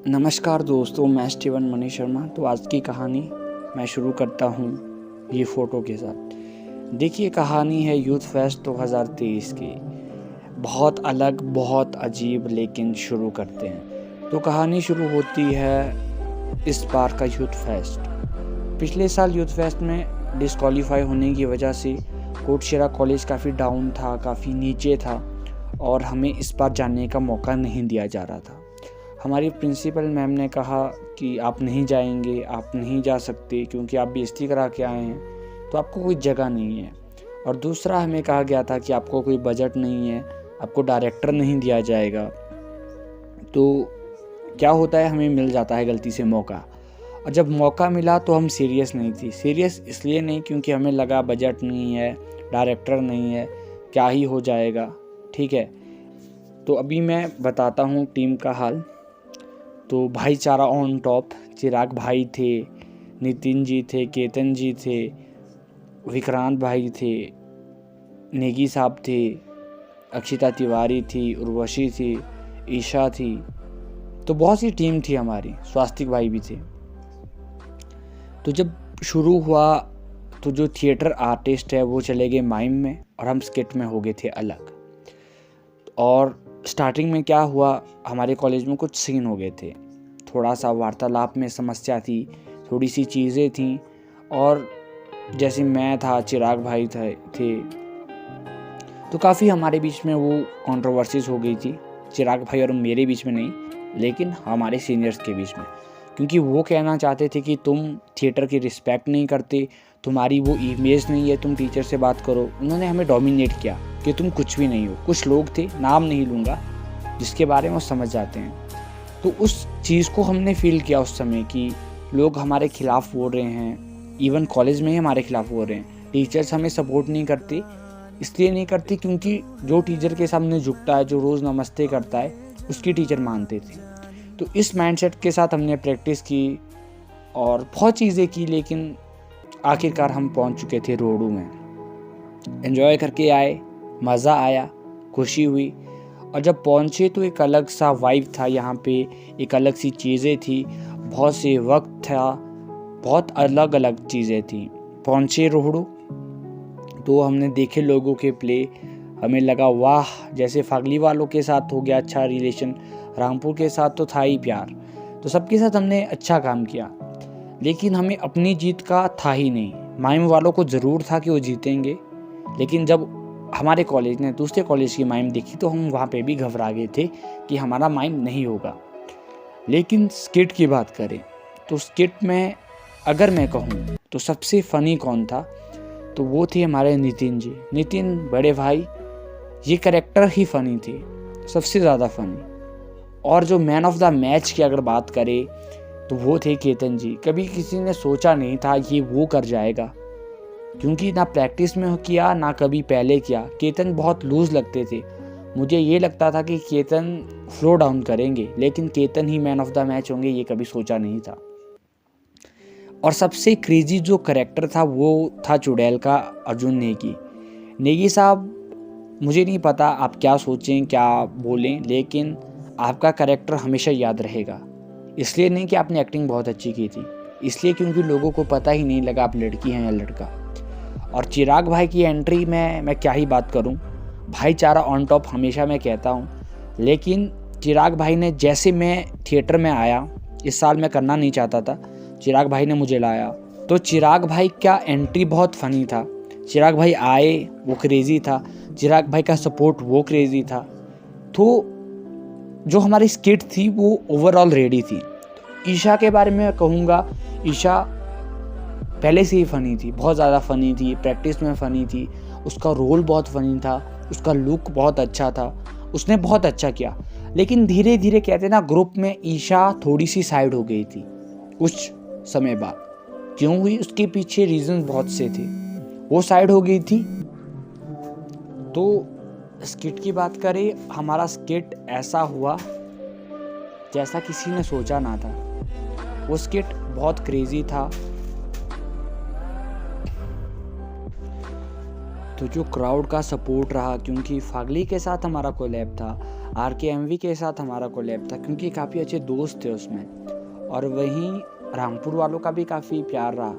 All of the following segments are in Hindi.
नमस्कार दोस्तों, मैं स्टीवन मनी शर्मा। तो आज की कहानी मैं शुरू करता हूँ ये फ़ोटो के साथ। देखिए, कहानी है यूथ फेस्ट 2023 की। बहुत अलग, बहुत अजीब, लेकिन शुरू करते हैं। तो कहानी शुरू होती है इस बार का यूथ फेस्ट। पिछले साल यूथ फेस्ट में डिस्क्वालीफाई होने की वजह से कोटशिरा कॉलेज काफ़ी डाउन था, काफ़ी नीचे था और हमें इस बार जाने का मौका नहीं दिया जा रहा था। हमारी प्रिंसिपल मैम ने कहा कि आप नहीं जाएंगे, आप नहीं जा सकते क्योंकि आप बेइज्जती करा के आए हैं, तो आपको कोई जगह नहीं है। और दूसरा, हमें कहा गया था कि आपको कोई बजट नहीं है, आपको डायरेक्टर नहीं दिया जाएगा। तो क्या होता है, हमें मिल जाता है गलती से मौका, और जब मौका मिला तो हम सीरियस नहीं थी। सीरियस इसलिए नहीं क्योंकि हमें लगा बजट नहीं है, डायरेक्टर नहीं है, क्या ही हो जाएगा। ठीक है, तो अभी मैं बताता हूँ टीम का हाल। तो भाईचारा ऑन टॉप। चिराग भाई थे, नितिन जी थे, केतन जी थे, विक्रांत भाई थे, नेगी साहब थे, अक्षिता तिवारी थी, उर्वशी थी, ईशा थी। तो बहुत सी टीम थी हमारी, स्वास्तिक भाई भी थे। तो जब शुरू हुआ तो जो थिएटर आर्टिस्ट है वो चले गए माइम में और हम स्किट में हो गए थे अलग। और स्टार्टिंग में क्या हुआ, हमारे कॉलेज में कुछ सीन हो गए थे, थोड़ा सा वार्तालाप में समस्या थी, थोड़ी सी चीज़ें थी। और जैसे मैं था, चिराग भाई थे, तो काफ़ी हमारे बीच में वो कंट्रोवर्सीज हो गई थी। चिराग भाई और मेरे बीच में नहीं, लेकिन हमारे सीनियर्स के बीच में, क्योंकि वो कहना चाहते थे कि तुम थिएटर की रिस्पेक्ट नहीं करते, तुम्हारी वो इमेज नहीं है, तुम टीचर से बात करो। उन्होंने हमें डोमिनेट किया कि तुम कुछ भी नहीं हो। कुछ लोग थे, नाम नहीं लूँगा, जिसके बारे में वो समझ जाते हैं। तो उस चीज़ को हमने फील किया उस समय कि लोग हमारे खिलाफ़ बोल रहे हैं, इवन कॉलेज में ही हमारे खिलाफ़ बोल रहे हैं। टीचर्स हमें सपोर्ट नहीं करते, इसलिए नहीं करते क्योंकि जो टीचर के सामने झुकता है, जो रोज़ नमस्ते करता है, उसकी टीचर मानते थे। तो इस माइंडसेट के साथ हमने प्रैक्टिस की और बहुत चीज़ें की, लेकिन आखिरकार हम पहुंच चुके थे रोडू में। एंजॉय करके आए, मज़ा आया, खुशी हुई। और जब पहुंचे तो एक अलग सा वाइब था यहाँ पे, एक अलग सी चीज़ें थी, बहुत से वक्त था, बहुत अलग अलग चीज़ें थी। पहुंचे रोहड़ू तो हमने देखे लोगों के प्ले, हमें लगा वाह, जैसे फागली वालों के साथ हो गया अच्छा रिलेशन, रामपुर के साथ तो था ही प्यार। तो सबके साथ हमने अच्छा काम किया, लेकिन हमें अपनी जीत का था ही नहीं। माइम वालों को ज़रूर था कि वो जीतेंगे, लेकिन जब हमारे कॉलेज ने दूसरे कॉलेज की माइम देखी तो हम वहाँ पे भी घबरा गए थे कि हमारा माइम नहीं होगा। लेकिन स्किट की बात करें तो स्किट में अगर मैं कहूँ तो सबसे फ़नी कौन था, तो वो थे हमारे नितिन जी। नितिन बड़े भाई, ये कैरेक्टर ही फ़नी थे, सबसे ज़्यादा फ़नी। और जो मैन ऑफ द मैच की अगर बात करें तो वो थे केतन जी। कभी किसी ने सोचा नहीं था ये वो कर जाएगा, क्योंकि ना प्रैक्टिस में किया, ना कभी पहले किया। केतन बहुत लूज़ लगते थे, मुझे ये लगता था कि केतन फ्लो डाउन करेंगे, लेकिन केतन ही मैन ऑफ द मैच होंगे, ये कभी सोचा नहीं था। और सबसे क्रेजी जो करेक्टर था वो था चुड़ैल का अर्जुन नेगी। नेगी साहब, मुझे नहीं पता आप क्या सोचें, क्या बोलें, लेकिन आपका करेक्टर हमेशा याद रहेगा। इसलिए नहीं कि आपने एक्टिंग बहुत अच्छी की थी, इसलिए क्योंकि लोगों को पता ही नहीं लगा आप लड़की हैं या लड़का। और चिराग भाई की एंट्री में मैं क्या ही बात करूं, भाईचारा ऑन टॉप हमेशा मैं कहता हूं, लेकिन चिराग भाई ने, जैसे मैं थिएटर में आया, इस साल मैं करना नहीं चाहता था, चिराग भाई ने मुझे लाया। तो चिराग भाई का एंट्री बहुत फ़नी था। चिराग भाई आए, वो क्रेज़ी था, चिराग भाई का सपोर्ट वो क्रेज़ी था। तो जो हमारी स्किट थी वो ओवरऑल रेडी थी। ईशा के बारे में कहूँगा, ईशा पहले से ही फ़नी थी, बहुत ज़्यादा फ़नी थी, प्रैक्टिस में फ़नी थी, उसका रोल बहुत फ़नी था, उसका लुक बहुत अच्छा था, उसने बहुत अच्छा किया। लेकिन धीरे धीरे कहते ना, ग्रुप में ईशा थोड़ी सी साइड हो गई थी कुछ समय बाद। क्यों हुई, उसके पीछे रीज़न बहुत से थे, वो साइड हो गई थी। तो स्किट की बात करें, हमारा स्किट ऐसा हुआ जैसा किसी ने सोचा ना था। वो स्किट बहुत क्रेजी था। तो जो क्राउड का सपोर्ट रहा, क्योंकि फागली के साथ हमारा कोलैब था, RKMV के साथ हमारा कोलैब था क्योंकि काफ़ी अच्छे दोस्त थे उसमें, और वहीं रामपुर वालों का भी काफ़ी प्यार रहा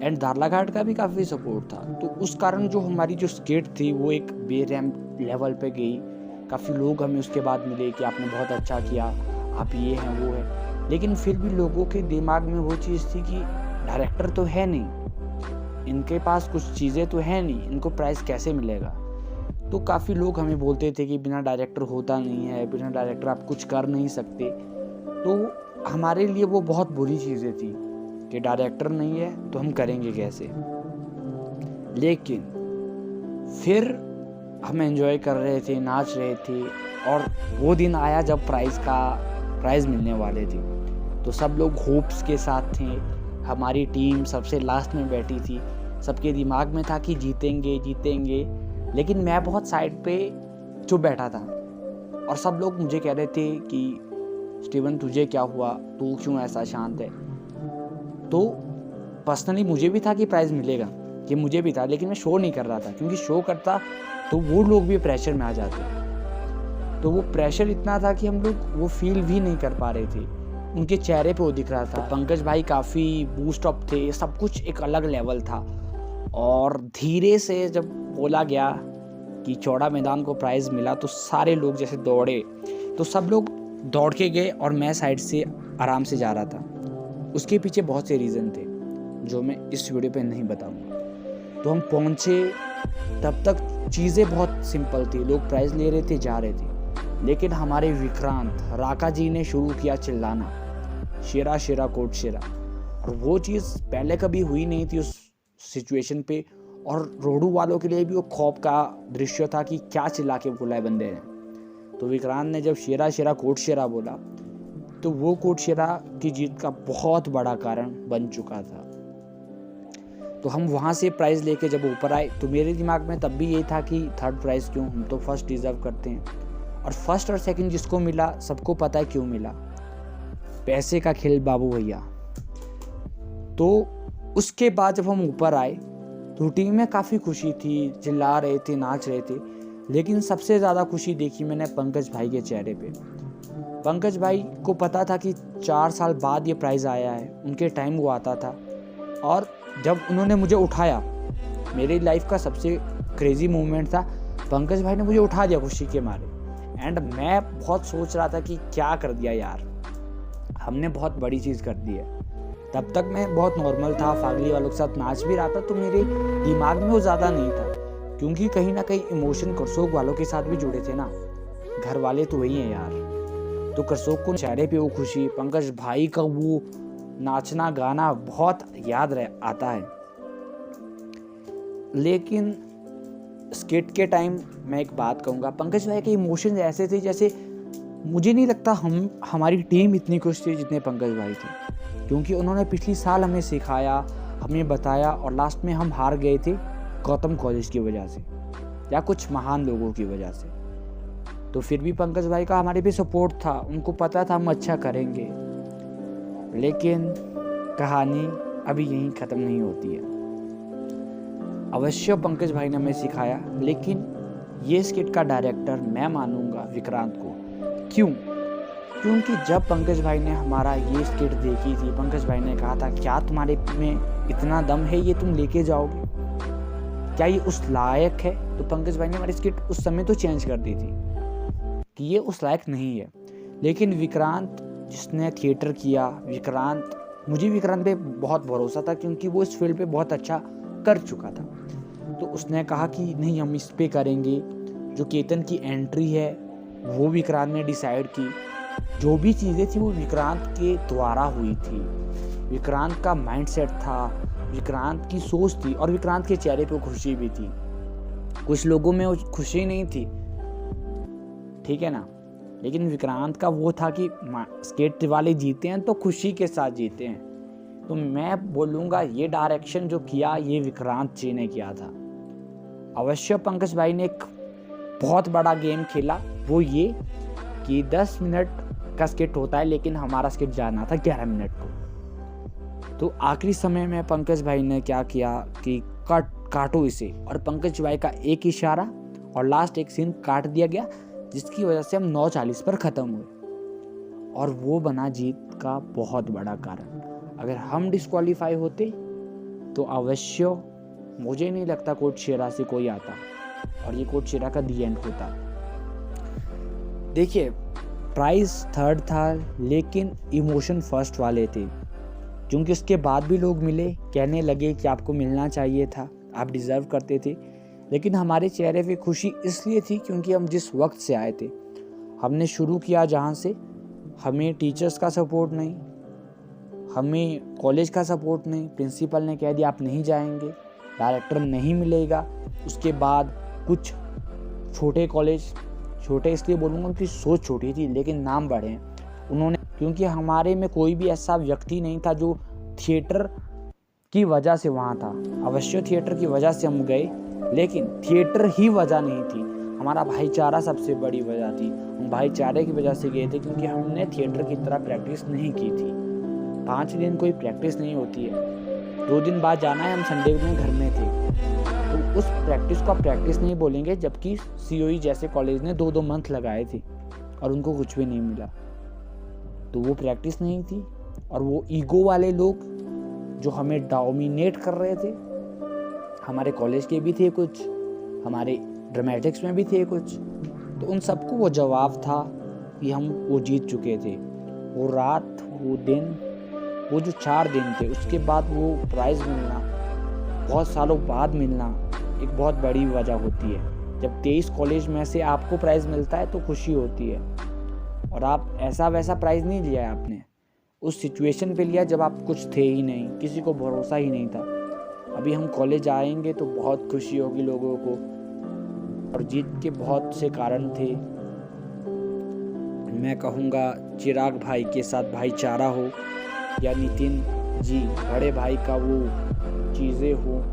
एंड दारलाघाट का भी काफ़ी सपोर्ट था। तो उस कारण जो हमारी जो स्किट थी वो एक बेरैम लेवल पे गई। काफ़ी लोग हमें उसके बाद मिले कि आपने बहुत अच्छा किया, आप ये हैं वो है, लेकिन फिर भी लोगों के दिमाग में वो चीज़ थी कि डायरेक्टर तो है नहीं, इनके पास कुछ चीज़ें तो है नहीं, इनको प्राइज़ कैसे मिलेगा। तो काफ़ी लोग हमें बोलते थे कि बिना डायरेक्टर होता नहीं है, बिना डायरेक्टर आप कुछ कर नहीं सकते। तो हमारे लिए वो बहुत बुरी चीज़ें थी कि डायरेक्टर नहीं है तो हम करेंगे कैसे। लेकिन फिर हम एंजॉय कर रहे थे, नाच रहे थे, और वो दिन आया जब प्राइज़ मिलने वाले थे। तो सब लोग होप्स के साथ थे, हमारी टीम सबसे लास्ट में बैठी थी, सबके दिमाग में था कि जीतेंगे जीतेंगे, लेकिन मैं बहुत साइड पे चुप बैठा था और सब लोग मुझे कह रहे थे कि स्टीवन तुझे क्या हुआ, तू क्यों ऐसा शांत है। तो पर्सनली मुझे भी था कि प्राइज़ मिलेगा, ये मुझे भी था, लेकिन मैं शो नहीं कर रहा था क्योंकि शो करता तो वो लोग भी प्रेशर में आ जाते। तो वो प्रेशर इतना था कि हम लोग वो फील भी नहीं कर पा रहे थे, उनके चेहरे पे वो दिख रहा था। पंकज भाई काफ़ी बूस्ट अप थे, सब कुछ एक अलग लेवल था। और धीरे से जब बोला गया कि चौड़ा मैदान को प्राइज़ मिला तो सारे लोग जैसे दौड़े, तो सब लोग दौड़ के गए और मैं साइड से आराम से जा रहा था। उसके पीछे बहुत से रीज़न थे जो मैं इस वीडियो पे नहीं बताऊंगा। तो हम पहुँचे, तब तक चीज़ें बहुत सिंपल थी, लोग प्राइज़ ले रहे थे, जा रहे थे, लेकिन हमारे विक्रांत राका जी ने शुरू किया चिल्लाना, शेरा शेरा कोट शेरा। और वो चीज़ पहले कभी हुई नहीं थी उस सिचुएशन पे, और रोडू वालों के लिए भी वो खौफ का दृश्य था कि क्या चिल्ला के बोला है बंदे ने। तो विक्रांत ने जब शेरा शेरा कोट शेरा बोला तो वो कोट शेरा की जीत का बहुत बड़ा कारण बन चुका था। तो हम वहाँ से प्राइज़ लेके जब ऊपर आए तो मेरे दिमाग में तब भी ये था कि थर्ड प्राइज़ क्यों, हम तो फर्स्ट डिज़र्व करते हैं। और फर्स्ट और सेकंड जिसको मिला सबको पता है क्यों मिला, पैसे का खेल बाबू भैया। तो उसके बाद जब हम ऊपर आए तो टीम में काफ़ी खुशी थी, चिल्ला रहे थे, नाच रहे थे, लेकिन सबसे ज़्यादा खुशी देखी मैंने पंकज भाई के चेहरे पे। पंकज भाई को पता था कि 4 साल बाद ये प्राइज़ आया है, उनके टाइम वो आता था, और जब उन्होंने मुझे उठाया, मेरी लाइफ का सबसे क्रेज़ी मोमेंट था, पंकज भाई ने मुझे उठा दिया खुशी के मारे। एंड मैं बहुत सोच रहा था कि क्या कर दिया यार, हमने बहुत बड़ी चीज़ कर दी है। तब तक मैं बहुत नॉर्मल था, फागली वालों के साथ नाच भी रहा था, तो मेरे दिमाग में वो ज़्यादा नहीं था, क्योंकि कहीं ना कहीं इमोशन करसोग वालों के साथ भी जुड़े थे ना, घर वाले तो वही हैं यार। तो करसोग को चेहरे पे वो खुशी, पंकज भाई का वो नाचना गाना बहुत याद आता है। लेकिन स्किट के टाइम मैं एक बात कहूँगा, पंकज भाई के इमोशंस ऐसे थे जैसे मुझे नहीं लगता हमारी टीम इतनी खुश थी जितने पंकज भाई थे, क्योंकि उन्होंने पिछली साल हमें सिखाया, हमें बताया, और लास्ट में हम हार गए थे गौतम कॉलेज की वजह से या कुछ महान लोगों की वजह से। तो फिर भी पंकज भाई का हमारे भी सपोर्ट था, उनको पता था हम अच्छा करेंगे। लेकिन कहानी अभी यहीं ख़त्म नहीं होती है। अवश्य पंकज भाई ने हमें सिखाया, लेकिन ये स्किट का डायरेक्टर मैं मानूंगा विक्रांत को। क्यों? क्योंकि जब पंकज भाई ने हमारा ये स्किट देखी थी, पंकज भाई ने कहा था क्या तुम्हारे में इतना दम है, ये तुम लेके जाओगे, क्या ये उस लायक है? तो पंकज भाई ने हमारी स्किट उस समय तो चेंज कर दी थी कि ये उस लायक नहीं है। लेकिन विक्रांत जिसने थिएटर किया, मुझे विक्रांत पे बहुत भरोसा था क्योंकि वो इस फील्ड पे बहुत अच्छा कर चुका था। तो उसने कहा कि नहीं, हम इस पे करेंगे। जो केतन की एंट्री है वो विक्रांत ने डिसाइड की, जो भी चीज़ें थी वो विक्रांत के द्वारा हुई थी। विक्रांत का माइंडसेट था, विक्रांत की सोच थी, और विक्रांत के चेहरे पे खुशी भी थी। कुछ लोगों में वो खुशी नहीं थी, ठीक है ना, लेकिन विक्रांत का वो था कि स्केट वाले जीते हैं तो खुशी के साथ जीते हैं। तो मैं बोलूँगा ये डायरेक्शन जो किया ये विक्रांत जी ने किया था। अवश्य पंकज भाई ने एक बहुत बड़ा गेम खेला, वो ये कि 10 मिनट का स्किट होता है, लेकिन हमारा स्किट जाना था 11 मिनट को। तो आखिरी समय में पंकज भाई ने क्या किया कि काटो इसे, और पंकज भाई का एक इशारा और लास्ट एक सीन काट दिया गया, जिसकी वजह से हम 9:40 पर ख़त्म हुए, और वो बना जीत का बहुत बड़ा कारण। अगर हम डिस्क्वालीफाई होते तो अवश्य मुझे नहीं लगता कोर्ट शेरा से कोई आता, और ये कोर्ट शेरा का दी एंड होता। देखिए, प्राइज़ थर्ड था लेकिन इमोशन फर्स्ट वाले थे, क्योंकि उसके बाद भी लोग मिले, कहने लगे कि आपको मिलना चाहिए था, आप डिज़र्व करते थे। लेकिन हमारे चेहरे पे खुशी इसलिए थी क्योंकि हम जिस वक्त से आए थे, हमने शुरू किया जहाँ से, हमें टीचर्स का सपोर्ट नहीं, हमें कॉलेज का सपोर्ट नहीं, प्रिंसिपल ने कह दिया आप नहीं जाएंगे, डायरेक्टर नहीं मिलेगा। उसके बाद कुछ छोटे कॉलेज, छोटे इसलिए बोलूँगा उनकी सोच छोटी थी लेकिन नाम बड़े हैं उन्होंने, क्योंकि हमारे में कोई भी ऐसा व्यक्ति नहीं था जो थिएटर की वजह से वहाँ था। अवश्य थिएटर की वजह से हम गए, लेकिन थिएटर ही वजह नहीं थी, हमारा भाईचारा सबसे बड़ी वजह थी। हम भाईचारे की वजह से गए थे क्योंकि हमने थिएटर की तरह प्रैक्टिस नहीं की थी। 5 दिन कोई प्रैक्टिस नहीं होती है, 2 दिन बाद जाना है, हम संडे में घर में थे, तो उस प्रैक्टिस को प्रैक्टिस नहीं बोलेंगे। जबकि COE जैसे कॉलेज ने 2-2 मंथ लगाए थे और उनको कुछ भी नहीं मिला, तो वो प्रैक्टिस नहीं थी। और वो ईगो वाले लोग जो हमें डोमिनेट कर रहे थे, हमारे कॉलेज के भी थे कुछ, हमारे ड्रामेटिक्स में भी थे कुछ, तो उन सबको वो जवाब था कि हम वो जीत चुके थे। वो रात, वो दिन, वो जो 4 दिन थे, उसके बाद वो प्राइज़ मिलना, बहुत सालों बाद मिलना, एक बहुत बड़ी वजह होती है। जब 23 कॉलेज में से आपको प्राइज़ मिलता है तो खुशी होती है, और आप ऐसा वैसा प्राइज़ नहीं लिया है आपने, उस सिचुएशन पे लिया जब आप कुछ थे ही नहीं, किसी को भरोसा ही नहीं था। अभी हम कॉलेज आएंगे तो बहुत खुशी होगी लोगों को, और जीत के बहुत से कारण थे। मैं कहूँगा चिराग भाई के साथ भाईचारा हो, या नितिन जी बड़े भाई का वो चीज़ें हो,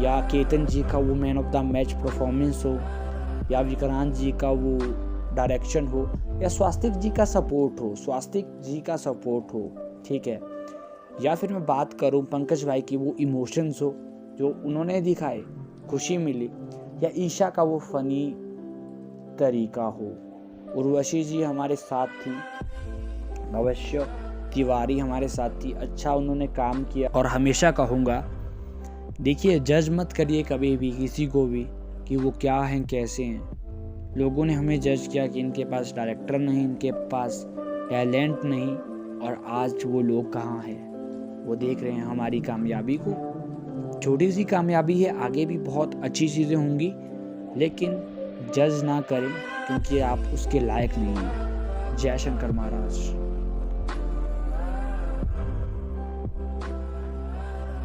या केतन जी का वो man of the match performance हो, या विक्रांत जी का वो डायरेक्शन हो, या स्वास्तिक जी का सपोर्ट हो, ठीक है, या फिर मैं बात करूं पंकज भाई की वो इमोशंस हो जो उन्होंने दिखाए, खुशी मिली, या ईशा का वो फनी तरीका हो, उर्वशी जी हमारे साथ थी, अवश्य तिवारी हमारे साथ थी, अच्छा उन्होंने काम किया। और हमेशा कहूँगा, देखिए जज मत करिए कभी भी किसी को भी कि वो क्या हैं कैसे हैं। लोगों ने हमें जज किया कि इनके पास डायरेक्टर नहीं, इनके पास टैलेंट नहीं, और आज वो लोग कहाँ हैं, वो देख रहे हैं हमारी कामयाबी को। छोटी सी कामयाबी है, आगे भी बहुत अच्छी चीज़ें होंगी, लेकिन जज ना करें क्योंकि आप उसके लायक नहीं हैं। जय शंकर महाराज।